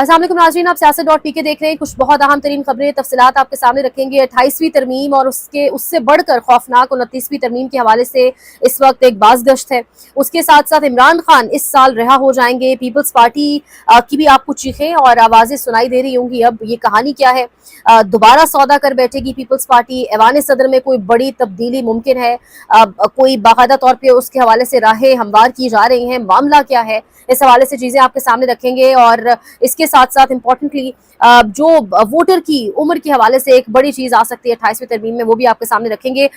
अस्सलाम वालेकुम नाज़रीन, आप सियासत.pk देख रहे हैं। कुछ बहुत अहम तरीन खबरें तफसीलात आपके सामने रखेंगे। 28वीं तरमीम और उससे बढ़कर खौफनाक 29वीं तरमीम के हवाले से इस वक्त एक बाज़गश्त है। उसके साथ साथ इमरान खान इस साल रिहा हो जाएंगे। पीपल्स पार्टी की भी आपको चीखें और आवाज़ें सुनाई दे रही होंगी। अब ये कहानी क्या है? दोबारा सौदा कर बैठेगी पीपल्स पार्टी? ऐवान सदर में कोई बड़ी तब्दीली मुमकिन है? कोई बाकायदा तौर पर उसके हवाले से राहें हमवार की जा रही हैं? मामला क्या है? इस हवाले से चीज़ें आपके सामने रखेंगे। और इसके साथ साथ इम्पोर्टेंटली जो वोटर की उम्र के हवाले से एक बड़ी चीज आ सकती है 28वीं तरमीम में, वो भी आपके सामने रखेंगे।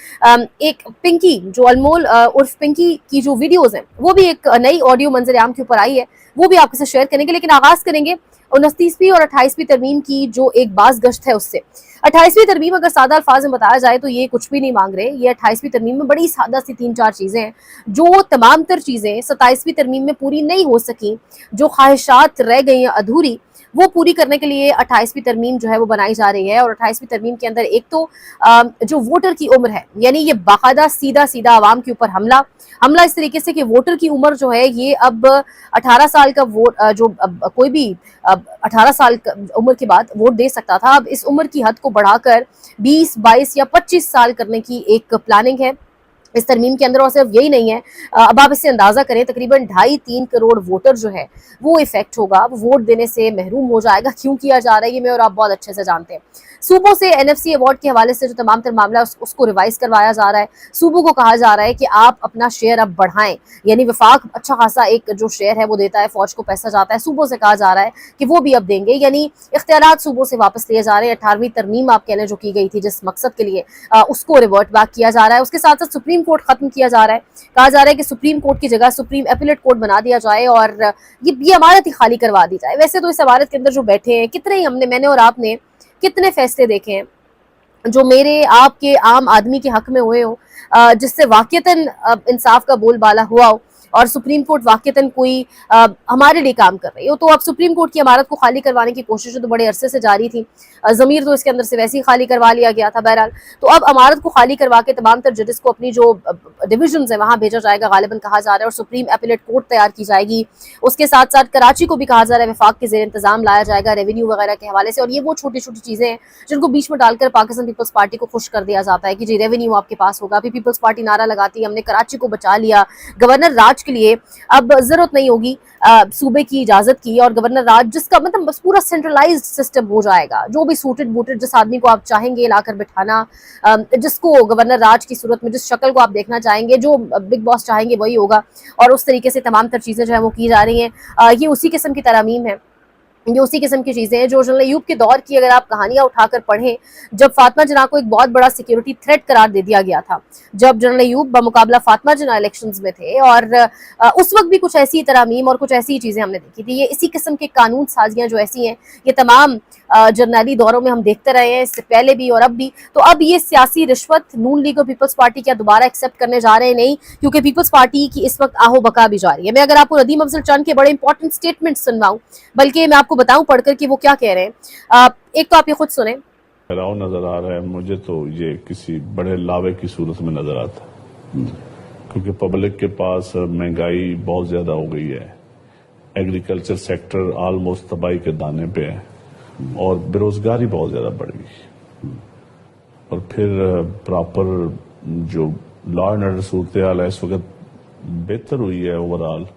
एक पिंकी जो अनमोल उर्फ पिंकी की जो वीडियोस हैं, वो भी एक नई ऑडियो मंजर आम के ऊपर आई है, वो भी आपके साथ शेयर करेंगे। लेकिन आगाज करेंगे 29वीं और 28वीं तरमीम की जो एक बाज़गश्त है उससे। 28वीं तरमीम अगर सादा अल्फाज में बताया जाए तो ये कुछ भी नहीं मांग रहे। ये 28वीं तरमीम में बड़ी सादा सी 3-4 चीजें हैं, जो तमाम तर चीजें 27वीं तरमीम में पूरी नहीं हो सकी। जो ख्वाहिशात रह गई हैं अधूरी, वो पूरी करने के लिए 28वीं तरमीम जो है वो बनाई जा रही है। और 28वीं तरमीम के अंदर एक तो जो वोटर की उम्र है, यानी ये बाकायदा सीधा सीधा आवाम के ऊपर हमला इस तरीके से कि वोटर की उम्र जो है ये अब 18 साल का वोट, जो कोई भी 18 साल उम्र के बाद वोट दे सकता था, अब इस उम्र की हद को बढ़ाकर 20, 22 या 25 साल करने की एक प्लानिंग है इस तरमीम के अंदर। और सिर्फ यही नहीं है, अब आप इससे अंदाजा करें तकरीबन 2.5-3 करोड़ वोटर जो है वो इफेक्ट होगा, वो वोट देने से महरूम हो जाएगा। क्यों किया जा रहा है ये मैं और आप बहुत अच्छे से जानते हैं। सूबों से NFC अवार्ड के हवाले से जो तमाम तर मामला है उसको रिवाइज करवाया जा रहा है। सूबों को कहा जा रहा है कि आप अपना शेयर अब बढ़ाएं, यानी वफाक अच्छा खासा एक जो शेयर है वो देता है, फौज को पैसा जाता है, सूबों से कहा जा रहा है कि वो भी अब देंगे, यानी इख्तियारात सूबों से वापस लिए जा रहे हैं। 18वीं तरमीम आप कहने जो की गई थी जिस मकसद के लिए, उसको रिवर्ट बैक किया जा रहा है। उसके साथ साथ सुप्रीम कोर्ट खत्म किया जा रहा है। कहा जा रहा है कि सुप्रीम कोर्ट की जगह सुप्रीम एपिलेट कोर्ट बना दिया जाए और ये इमारत ही खाली करवा दी जाए। वैसे तो इस इमारत के अंदर जो बैठे हैं, कितने ही मैंने और आपने कितने फैसले देखे हैं जो मेरे आपके आम आदमी के हक में हुए हो, जिससे वाकईतन इंसाफ का बोलबाला हुआ हो और सुप्रीम कोर्ट वाकईतन कोई हमारे लिए काम कर रही हो। तो अब सुप्रीम कोर्ट की इमारत को खाली करवाने की कोशिश तो बड़े अरसे से जारी थी। ज़मीर तो इसके अंदर से वैसे ही खाली करवा लिया गया था। बहरहाल तो अब इमारत को खाली करवा के तमाम तर जजेस को अपनी जो डिविजन है वहाँ भेजा जाएगा, गालिबन कहा जा रहा है, और सुप्रीम एपिलेट कोर्ट तैयार की जाएगी। उसके साथ साथ कराची को भी कहा जा रहा है वफाक के ज़ेर इंतजाम लाया जाएगा रेवेन्यू वगैरह के हवाले से। और ये वो छोटी छोटी चीज़ें हैं जिनको बीच में डालकर पाकिस्तान पीपल्स पार्टी को खुश कर दिया जाता है कि जी रेवेन्यू आपके पास होगा। अभी पीपल्स पार्टी नारा लगाती है हमने कराची को बचा लिया, गवर्नर राज के लिए अब जरूरत नहीं होगी सूबे की इजाजत की, और गवर्नर राज जिसका मतलब बस पूरा सेंट्रलाइज्ड सिस्टम हो जाएगा। जो भी सूटेड बूटेड जिस आदमी को आप चाहेंगे लाकर बिठाना, जिसको गवर्नर राज की सूरत में जिस शक्ल को आप देखना चाहेंगे, जो बिग बॉस चाहेंगे वही होगा। और उस तरीके से तमाम तर चीजें जो है वो की जा रही हैं। ये उसी किस्म की तरमीम है, ये उसी किस्म की चीज़ें हैं जो जनरल अयूब के दौर की अगर आप कहानियां उठाकर पढ़ें, जब फातिमा जिन्ना को एक बहुत बड़ा सिक्योरिटी थ्रेट करार दे दिया गया था, जब जनरल अयूब बमुकाबला फातिमा जिन्ना इलेक्शंस में थे, और उस वक्त भी कुछ ऐसी तरमीम और कुछ ऐसी चीज़ें हमने देखी थी। ये इसी किस्म के कानून साजियाँ जो ऐसी हैं, ये तमाम जर्नली दौरों में हम देखते रहे हैं, इससे पहले भी और अब भी। तो अब ये सियासी रिश्वत नून लीग और पीपल्स पार्टी क्या दोबारा एक्सेप्ट करने जा रहे हैं? नहीं, क्योंकि पीपल्स पार्टी की इस वक्त आहो बका भी जारी है। मैं अगर आपको नदीम अफजल चंद के बड़े इंपॉर्टेंट स्टेटमेंट सुनवाऊं, बल्कि मैं आपको बताऊं पढ़कर कि वो क्या कह रहे हैं, एक तो आप ये खुद सुने। नजर आ रहा है मुझे तो ये किसी बड़े लावे की सूरत में नजर आता है, क्योंकि पब्लिक के पास महंगाई बहुत ज्यादा हो गई है, एग्रीकल्चर सेक्टर ऑलमोस्ट तबाही के दाने पे है, और बेरोजगारी बहुत ज्यादा बढ़ गई। और फिर प्रॉपर जो लॉ एंड ऑर्डर सूरत हाल है इस वक्त बेहतर हुई है ओवरऑल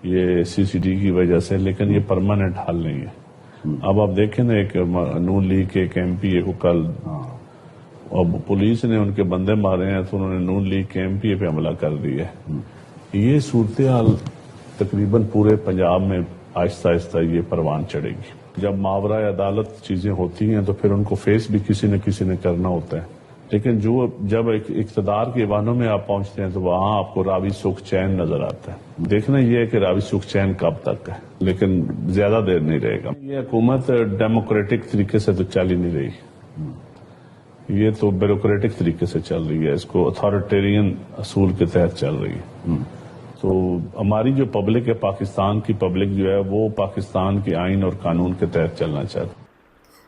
ये CCD की वजह से, लेकिन ये परमानेंट हल नहीं है। अब आप देखें ना, एक नून लीग के एक MP को कल अब पुलिस ने उनके बंदे मारे हैं तो उन्होंने नून लीग के MP पे हमला कर दिया है। ये सूरत हाल तकरीबन पूरे पंजाब में आहिस्ता आहिस्ता ये परवान चढ़ेगी। जब मावरा अदालत चीजें होती हैं तो फिर उनको फेस भी किसी न किसी ने करना होता है, लेकिन जब एक इक़्तिदार के वानों में आप पहुंचते हैं तो वहां आपको रावी सुख चैन नजर आता है। देखना ये है कि रावी सुख चैन कब तक है, लेकिन ज्यादा देर नहीं रहेगा। ये हुकूमत डेमोक्रेटिक तरीके से तो चल ही नहीं रही, ये तो ब्यूरोक्रेटिक तरीके से चल रही है, इसको अथॉरिटेरियन असूल के तहत चल रही है। तो हमारी जो पब्लिक है, पाकिस्तान की पब्लिक जो है वो पाकिस्तान के आइन और कानून के तहत चलना चाहती है।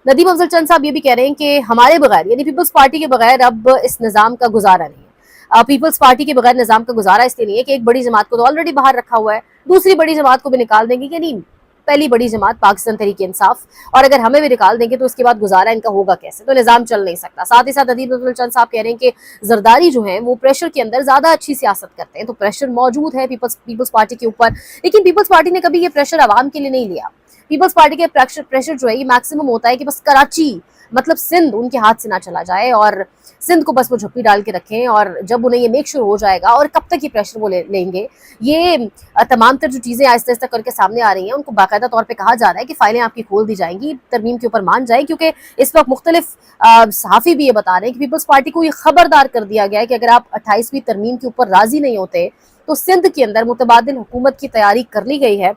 नदीम अफजल चंद साहब ये भी कह रहे हैं कि हमारे बगैर, यानी पीपल्स पार्टी के बगैर अब इस निज़ाम का गुजारा नहीं है। पीपल्स पार्टी के बगैर निज़ाम का गुजारा इसलिए नहीं है कि एक बड़ी जमात को तो ऑलरेडी बाहर रखा हुआ है, दूसरी बड़ी जमात को भी निकाल देंगे, यानी पहली बड़ी जमात पाकिस्तान तहरीक इंसाफ, और अगर हमें भी निकाल देंगे तो इसके बाद गुजारा इनका होगा कैसे, तो निज़ाम चल नहीं सकता। साथ ही साथ नदीम अफजल चंद साहब कह रहे हैं कि जरदारी जो है वो प्रेशर के अंदर ज्यादा अच्छी सियासत करते हैं, तो प्रेशर मौजूद है पीपल्स पार्टी के ऊपर, लेकिन पीपल्स पार्टी ने कभी ये प्रेशर आवाम के लिए नहीं लिया। पीपल्स पार्टी के प्रेशर जो है ये मैक्सिमम होता है कि बस कराची मतलब सिंध उनके हाथ से ना चला जाए, और सिंध को बस वो झप्पी डाल के रखें, और जब उन्हें ये मेक श्योर हो जाएगा, और कब तक ये प्रेशर वो लेंगे, ये तमाम तर जो चीज़ें आहिस्ता आहिस्ता करके सामने आ रही हैं, उनको बाकायदा तौर पे कहा जा रहा है कि फाइलें आपकी खोल दी जाएंगी, तरमीम के ऊपर मान जाए, क्योंकि इस वक्त मुख्तलिफ सहाफ़ी भी ये बता रहे हैं कि पीपल्स पार्टी को ये खबरदार कर दिया गया है कि अगर आप 28वीं तरमीम के ऊपर राजी नहीं होते तो सिंध के अंदर मुतबादिल हुकूमत की तैयारी कर ली गई है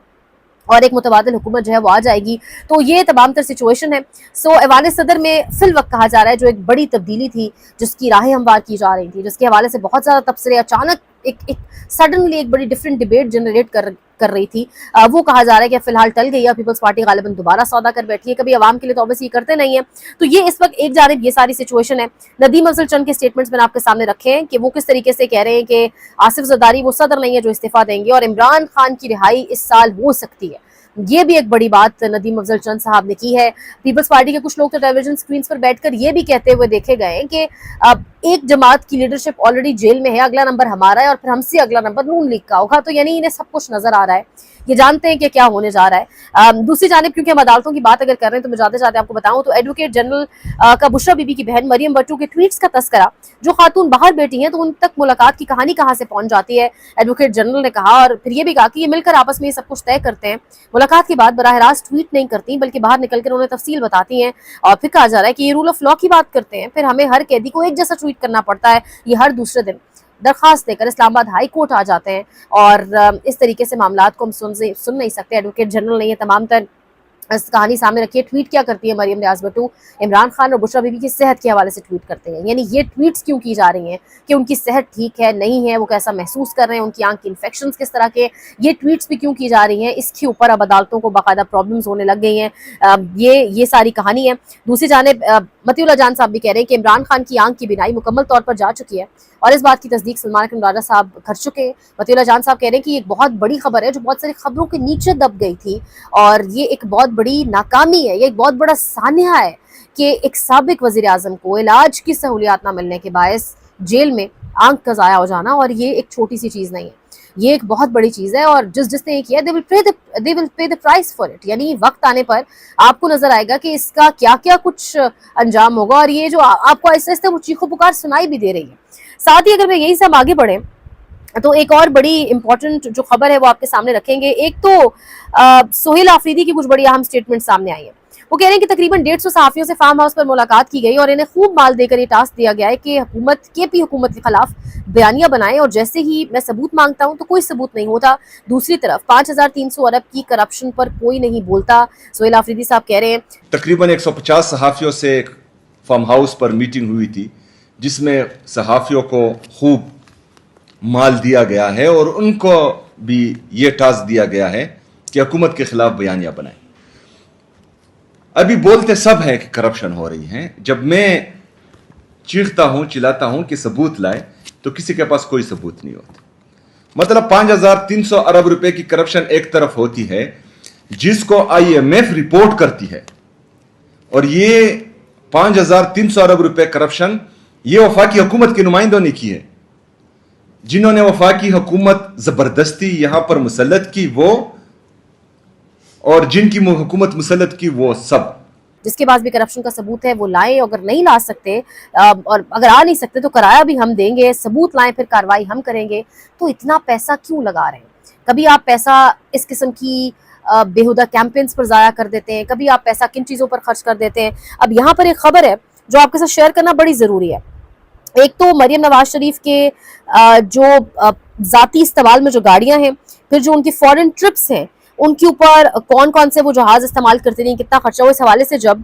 और एक मुतबादिल हुकूमत जो है वो आ जाएगी। तो ये तमाम तर सिचुएशन है। सो ऐवान सदर में फिल वक्त कहा जा रहा है जो एक बड़ी तब्दीली थी, जिसकी राहें हमवार की जा रही थी, जिसके हवाले से बहुत ज़्यादा तबसरे, अचानक एक सडनली एक बड़ी डिफरेंट डिबेट जनरेट कर रही थी, वो कहा जा रहा है कि फिलहाल टल गई है, पीपल्स पार्टी गालिबन दोबारा सौदा कर बैठी है, कभी आवाम के लिए तो ऑब्वियसली करते नहीं है। तो ये इस वक्त एक जानिब ये सारी सिचुएशन है। नदीम अफजल चंद के स्टेटमेंट्स मैंने आपके सामने रखे हैं कि वो किस तरीके से कह रहे हैं कि आसिफ जरदारी वो सदर नहीं है जो इस्तीफा देंगे, और इमरान खान की रिहाई इस साल हो सकती है। ये भी एक बड़ी बात नदीम अफजल चंद साहब ने की है। पीपल्स पार्टी के कुछ लोग तो टेलीविजन स्क्रीन पर बैठकर ये भी कहते हुए देखे गए कि अब एक जमात की लीडरशिप ऑलरेडी जेल में है, अगला नंबर हमारा है और फिर हमसे अगला नंबर नून लीग का होगा। तो यानी इन्हें सब कुछ नजर आ रहा है, ये जानते हैं कि क्या होने जा रहा है। दूसरी जानिब क्योंकि हम अदालतों की बात अगर कर रहे हैं तो मैं जाते जाते आपको बताऊं तो एडवोकेट जनरल का बुशरा बीबी की बहन मरियम भट्टू के ट्वीट्स का तस्करा, जो खातून बाहर बैठी हैं तो उन तक मुलाकात की कहानी कहाँ से पहुंच जाती है, एडवोकेट जनरल ने कहा, और फिर ये भी कहा कि ये मिलकर आपस में ये सब कुछ तय करते हैं, मुलाकात के बाद बराह रास्त ट्वीट नहीं करती बल्कि बाहर निकलकर उन्हें तफसील बताती हैं। और फिर कहा जा रहा है कि ये रूल ऑफ लॉ की बात करते हैं, फिर हमें हर कैदी को एक जैसा ट्वीट करना पड़ता है, ये हर दूसरे दिन दरखास्त देकर इस्लामाबाद हाई कोर्ट आ जाते हैं, और इस तरीके से मामलात को हम सुन नहीं सकते। एडवोकेट जनरल ने ये तमाम तर इस कहानी सामने रखी है। ट्वीट क्या करती है मरियम नियाज भट्टू, इमरान खान और बुशरा बीबी की सेहत के हवाले से ट्वीट करते हैं। यानी ये ट्वीट्स क्यों की जा रही हैं कि उनकी सेहत ठीक है नहीं है, वो कैसा महसूस कर रहे हैं, उनकी आंख की इन्फेक्शंस किस तरह के, ये ट्वीट्स भी क्यों की जा रही हैं, इसके ऊपर अब अदालतों को बाकायदा प्रॉब्लम्स होने लग गई हैं। ये सारी कहानी है। दूसरी जानिब मतीउल्लाह जान साहब भी कह रहे हैं कि इमरान खान की आंख की बिनाई मुकम्मल तौर पर जा चुकी है, और इस बात की तस्दीक सलमान अकरम राजा साहब कर चुके हैं। मतीउल्लाह जान साहब कह रहे हैं कि ये एक बहुत बड़ी खबर है जो बहुत सारी खबरों के नीचे दब गई थी, और ये एक बहुत बड़ी नाकामी है, ये एक बहुत बड़ा सान्या है कि एक साबिक वज़ीर आज़म को इलाज की सहूलियात ना मिलने के बायस जेल में आंख का ज़ाया हो जाना, और ये एक छोटी सी चीज़ नहीं है, ये एक बहुत बड़ी चीज़ है। और जिसने ये किया they will pay the price for it. यानी वक्त आने पर आपको नजर आएगा कि इसका क्या क्या कुछ अंजाम होगा, और ये जो आपको आहिस्ता आहिस्ता वो चीखो पुकार सुनाई भी दे रही है। साथ ही अगर मैं यही से हम आगे बढ़े तो एक और बड़ी इंपॉर्टेंट जो खबर है वो आपके सामने रखेंगे। एक तो सोहेल आफरीदी की कुछ बड़ी अहम स्टेटमेंट सामने आई है। वो कह रहे हैं कि तकरीबन 150 सहाफियों से फार्म हाउस पर मुलाकात की गई और इन्हें खूब माल देकर ये टास्क दिया गया है कि केपी हुकूमत के खिलाफ बयानिया बनाएं, और जैसे ही मैं सबूत मांगता हूं तो कोई सबूत नहीं होता। दूसरी तरफ 5300 अरब की करप्शन पर कोई नहीं बोलता। सोहेल आफरीदी साहब कह रहे हैं तकरीबन 150 सहाफियों से एक फार्म हाउस पर मीटिंग हुई थी, जिसमें सहाफियों को खूब माल दिया गया है और उनको भी ये टास्क दिया गया है कि हुकूमत के खिलाफ बयानिया बनाएं। अभी बोलते सब हैं कि करप्शन हो रही है, जब मैं चीखता हूं चिल्लाता हूं कि सबूत लाए तो किसी के पास कोई सबूत नहीं होता। मतलब 5300 अरब रुपए की करप्शन एक तरफ होती है जिसको IMF रिपोर्ट करती है, और ये 5300 अरब रुपए करप्शन ये वफाकी हुकूमत के नुमाइंदों ने की है, जिन्होंने वफाकी हुकूमत जबरदस्ती यहां पर मुसल्लत की वो, और जिनकी हुकूमत मुसल्लत की वो सब। जिसके पास भी करप्शन का सबूत है वो लाएं, अगर नहीं ला सकते और अगर आ नहीं सकते तो किराया भी हम देंगे, सबूत लाएं फिर कार्रवाई हम करेंगे। तो इतना पैसा क्यों लगा रहे हैं? कभी आप पैसा इस किस्म की बेहुदा कैंपेन्स पर ज़ाया कर देते हैं, कभी आप पैसा किन चीज़ों पर खर्च कर देते हैं। अब यहाँ पर एक खबर है जो आपके साथ शेयर करना बड़ी ज़रूरी है। एक तो मरियम नवाज शरीफ के जो ज़ाती इस्तेमाल में जो गाड़ियाँ हैं, फिर जो उनकी फॉरेन ट्रिप्स हैं, उनके ऊपर कौन कौन से वो जहाज इस्तेमाल करते नहीं, कितना खर्चा हो, इस हवाले से जब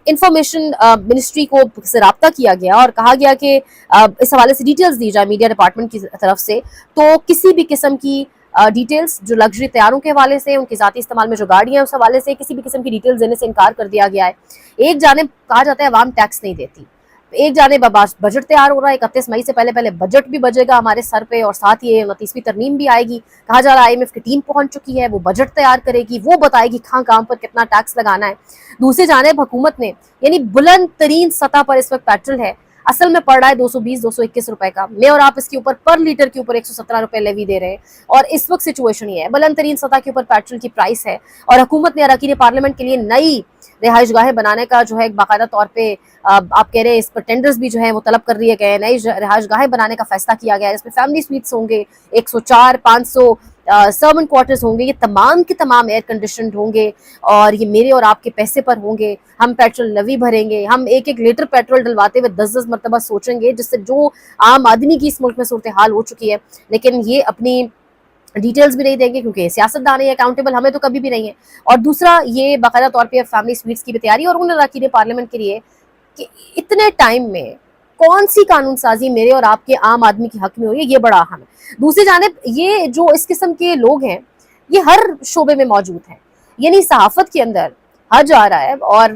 इंफॉर्मेशन मिनिस्ट्री को से रब्ता किया गया और कहा गया कि इस हवाले से डिटेल्स दी जाए मीडिया डिपार्टमेंट की तरफ से, तो किसी भी किस्म की डिटेल्स जो लग्जरी तैयारों के हवाले से, उनके ज़ाती इस्तेमाल में जो गाड़ियाँ हैं उस हवाले से किसी भी किस्म की डिटेल्स देने से इनकार कर दिया गया है। एक जानिब कहा जाता है अवाम टैक्स नहीं देती, ایک جانب اب بجٹ تیار ہو رہا ہے, 31 مئی سے پہلے پہلے بجٹ بھی بجے گا ہمارے سر پہ, اور ساتھ یہ 29ویں ترمیم بھی آئے گی. کہا جا رہا ہے IMF کی ٹیم پہنچ چکی ہے, وہ بجٹ تیار کرے گی, وہ بتائے گی کہاں پر کتنا ٹیکس لگانا ہے. دوسری جانب حکومت نے یعنی بلند ترین سطح پر اس وقت پیٹرول ہے, اصل میں پڑ رہا ہے 220-221 روپے کا. میں اور آپ اس کے اوپر پر لیٹر کے اوپر 117 روپے لیوی دے رہے ہیں, اور اس وقت سچویشن یہ ہے بلند ترین سطح کے اوپر پیٹرول کی پرائس ہے. اور حکومت نے اراکین پارلیمنٹ کے لیے نئی رہائش گاہیں بنانے کا جو ہے ایک باقاعدہ طور پہ آپ کہہ رہے ہیں اس پر ٹینڈرز بھی جو ہے وہ طلب کر دیے گئے, نئی رہائش گاہیں بنانے کا فیصلہ کیا گیا ہے. اس میں فیملی سویٹس ہوں گے 104, 500 سرونٹ کوارٹرز ہوں گے, یہ تمام کے تمام ایئر کنڈیشنڈ ہوں گے, اور یہ میرے اور آپ کے پیسے پر ہوں گے. ہم پیٹرول لیوی بھریں گے, ہم ایک لیٹر پیٹرول ڈلواتے ہوئے 10 مرتبہ سوچیں گے, جس سے جو عام آدمی کی اس ملک میں صورتحال ہو چکی ہے. لیکن یہ اپنی ڈیٹیلز بھی نہیں دیں گے کیونکہ سیاست دان ہے, اکاؤنٹیبل ہمیں تو کبھی بھی نہیں ہے. اور دوسرا یہ باقاعدہ طور پہ فیملی سویٹس کی بھی تیاری, اور انہوں نے اراکین پارلیمنٹ کے لیے کہ اتنے ٹائم میں کون سی قانون سازی میرے اور آپ کے عام آدمی کے حق میں ہوئی ہے, یہ بڑا اہم ہے. دوسری جانب یہ جو اس قسم کے لوگ ہیں یہ ہر شعبے میں موجود ہیں. یعنی صحافت کے اندر حج آ رہا ہے اور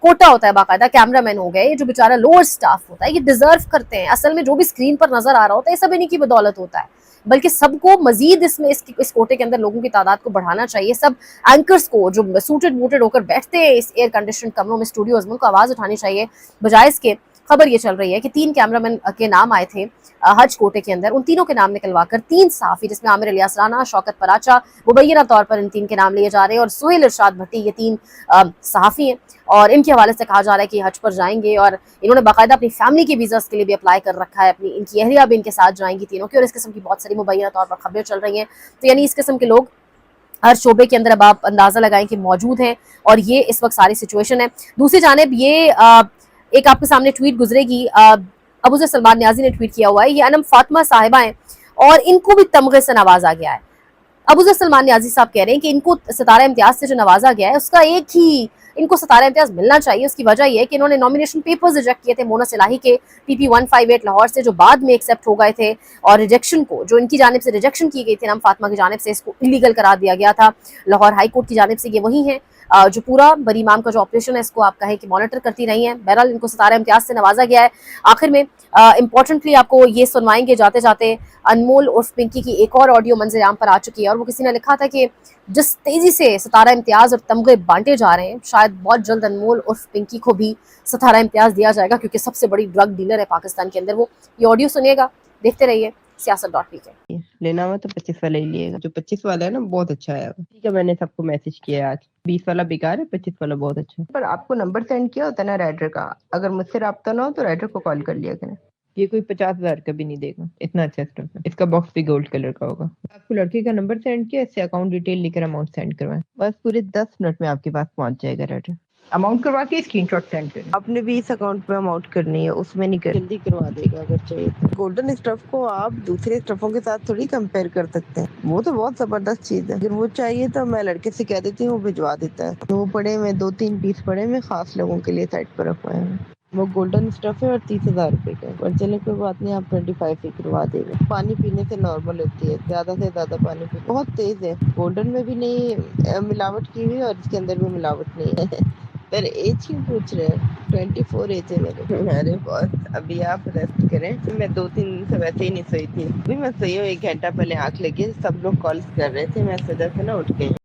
کوٹا ہوتا ہے باقاعدہ, کیمرہ مین ہو گئے, جو بیچارہ لوور سٹاف ہوتا ہے, یہ ڈیزرو کرتے ہیں. اصل میں جو بھی اسکرین پر نظر آ رہا ہوتا ہے یہ سب انہی کی بدولت ہوتا ہے, بلکہ سب کو مزید اس کوٹے کے اندر لوگوں کی تعداد کو بڑھانا چاہیے. سب اینکرز کو جو سوٹڈ ووٹڈ ہو کر بیٹھتے ہیں اس ایئر کنڈیشن کمروں میں, اسٹوڈیوز میں, ان کو آواز اٹھانی چاہیے. بجائے اس کے خبر یہ چل رہی ہے کہ 3 کیمرہ مین کے نام آئے تھے حج کوٹے کے اندر, ان تینوں کے نام نکلوا کر 3 صحافی جس میں عامر الیاس رانا, شوکت پراچا, مبینہ طور پر ان 3 کے نام لیے جا رہے ہیں, اور سہیل ارشاد بھٹی, یہ 3 صحافی ہیں. اور ان کے حوالے سے کہا جا رہا ہے کہ حج پر جائیں گے, اور انہوں نے باقاعدہ اپنی فیملی کے ویزاز کے لیے بھی اپلائی کر رکھا ہے, اپنی ان کی اہلیہ بھی ان کے ساتھ جائیں گی تینوں کی, اور اس قسم کی بہت ساری مبینہ طور پر خبریں چل رہی ہیں. تو یعنی اس قسم کے لوگ ہر شعبے کے اندر اب آپ اندازہ لگائیں کہ موجود ہیں, اور یہ اس وقت ساری سچویشن ہے. دوسری جانب یہ ایک آپ کے سامنے ٹویٹ گزرے گی, ابوذر سلمان نیازی نے ٹویٹ کیا ہوا ہے, یہ انم فاطمہ صاحبہ ہیں اور ان کو بھی تمغے سے نوازا گیا ہے. ابوذر سلمان نیازی صاحب کہہ رہے ہیں کہ ان کو ستارہ امتیاز سے جو نوازا گیا ہے اس کا ایک ہی ان کو ستارہ امتیاز ملنا چاہیے. اس کی وجہ یہ ہے کہ انہوں نے نامینیشن پیپرز ریجیکٹ کیے تھے مونس الہی کے PP 158 لاہور سے, جو بعد میں ایکسیپٹ ہو گئے تھے, اور ریجیکشن کو جو ان کی جانب سے ریجیکشن کی گئی تھی نام فاطمہ کی جانب سے, اس کو انلیگل قرار دیا گیا تھا. لاہور ہائی کورٹ کی جانب سے یہ وہی ہیں جو پورا بری امام کا جو آپریشن ہے اس کو آپ کہیں کہ مانیٹر کرتی رہی ہیں. بہرحال ان کو ستارہ امتیاز سے نوازا گیا ہے. آخر میں امپورٹنٹلی آپ کو یہ سنوائیں گے جاتے جاتے, انمول عرف پنکی کی ایک اور آڈیو منظر عام پر آ چکی ہے, اور وہ کسی نے لکھا تھا کہ جس تیزی سے ستارہ امتیاز اور تمغے بانٹے جا رہے ہیں, شاید بہت جلد انمول عرف پنکی کو بھی ستارہ امتیاز دیا جائے گا, کیونکہ سب سے بڑی ڈرگ ڈیلر ہے پاکستان کے اندر وہ. یہ آڈیو سنیے گا, دیکھتے رہیے سیاست.pk. لینا ہوا تو 25 والا ہی لیے گا. جو 25 والا ہے نا بہت اچھا ہے, ٹھیک ہے. میں نے سب کو میسج کیا آج, 20 والا بیکار ہے, 25 والا بہت اچھا ہے. پر آپ کو نمبر سینڈ کیا ہوتا ہے نا رائڈر کا, اگر مجھ سے رابطہ نہ ہو تو رائڈر کو کال کر لیا کریں. یہ کوئی 50,000 کا بھی نہیں دے گا, اتنا اچھا اسٹاف ہے. اس کا باکس بھی گولڈ کلر کا ہوگا. آپ کو لڑکے کا نمبر سینڈ کیا, اس سے اکاؤنٹ ڈیٹیل لے کر اماؤنٹ سینڈ کروائیں, بس پورے 10 منٹ میں آپ کے پاس پہنچ جائے گا رائڈر. اماؤنٹ کروا کے اسکرین شاٹ سینڈ کریں. آپ نے بھی اس اکاؤنٹ پہ اماؤنٹ کرنی ہے, اس میں نہیں کر, جلدی کروا دے گا اگر چاہیے تو. گولڈن اسٹف کو آپ دوسرے اسٹفوں کے ساتھ تھوڑی کمپیئر کر سکتے ہیں, وہ تو بہت زبردست چیز ہے. اگر وہ چاہیے تو میں لڑکے سے کہہ دیتی ہوں, وہ بھجوا دیتا ہے. وہ پڑے میں 2-3 پیس پڑے میں خاص لوگوں کے لیے سائڈ پر رکھوائے ہیں. وہ گولڈن اسٹف ہے اور 30,000 روپے کا ہے, اور چلے کوئی بات نہیں, آپ 25 ہی کروا دے گا. پانی پینے سے نارمل ہوتی ہے, زیادہ سے زیادہ پانی پی, بہت تیز ہے. گولڈن میں بھی نہیں ملاوٹ کی ہوئی, اور اس کے اندر بھی ملاوٹ نہیں ہے. پر ایج کیوں پوچھ رہے ہیں, 24 ایج ہے میرے. ارے بہت, ابھی آپ ریسٹ کریں. میں 2-3 دن سے ویسے ہی نہیں سوئی تھی, ابھی میں سوئی ہوں 1 گھنٹہ پہلے آنکھ لگی, سب لوگ کالز کر رہے تھے, میں سجا سے نہ اٹھ گئی.